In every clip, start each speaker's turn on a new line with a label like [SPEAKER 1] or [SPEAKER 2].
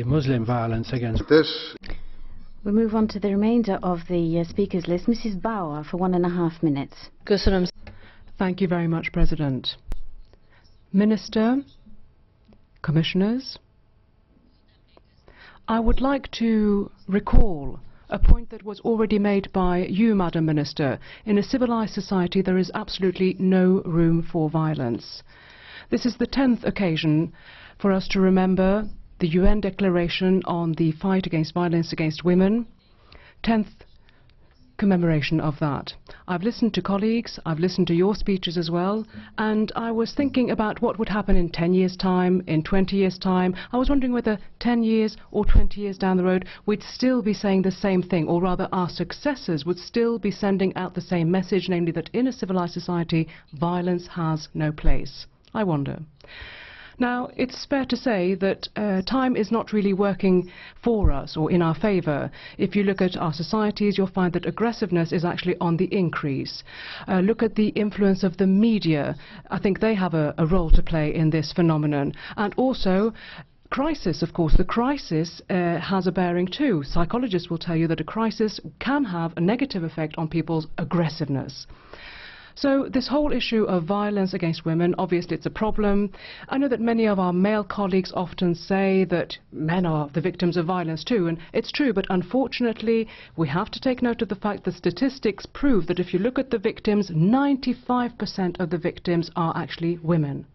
[SPEAKER 1] Muslim violence against
[SPEAKER 2] this.
[SPEAKER 3] We move on to the remainder of the speakers list. Mrs. Bauer for 1.5 minutes.
[SPEAKER 4] Thank you very much, President. Minister, Commissioners, I would like to recall a point that was already made by you, Madam Minister. In a civilized society, there is absolutely no room for violence. This is the 10th occasion for us to remember the UN Declaration on the fight against violence against women, 10th commemoration of that. I've listened to colleagues, I've listened to your speeches as well, and I was thinking about what would happen in 10 years' time, in 20 years' time. I was wondering whether 10 years or 20 years down the road we'd still be saying the same thing, or rather our successors would still be sending out the same message, namely that in a civilized society violence has no place. I wonder. Now, it's fair to say that time is not really working for us or in our favour. If you look at our societies, you'll find that aggressiveness is actually on the increase. Look at the influence of the media. I think they have a role to play in this phenomenon. And also, crisis, of course. The crisis has a bearing too. Psychologists will tell you that a crisis can have a negative effect on people's aggressiveness. So this whole issue of violence against women, obviously it's a problem. I know that many of our male colleagues often say that men are the victims of violence too, and it's true, but unfortunately we have to take note of the fact that statistics prove that if you look at the victims, 95% of the victims are actually women.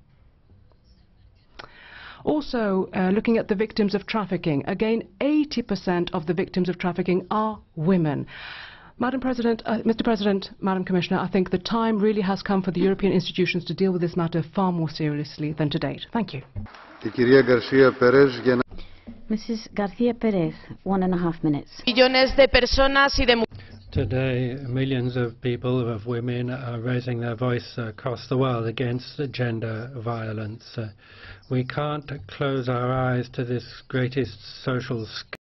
[SPEAKER 4] Also, looking at the victims of trafficking, again 80% of the victims of trafficking are women. Madam President, Mr. President, Madam Commissioner, I think the time really has come for the European institutions to deal with this matter far more seriously than to date. Thank you.
[SPEAKER 3] Mrs. Garcia Perez, 1.5 minutes.
[SPEAKER 1] Today, millions of people, of women, are raising their voice across the world against gender violence. We can't close our eyes to this greatest social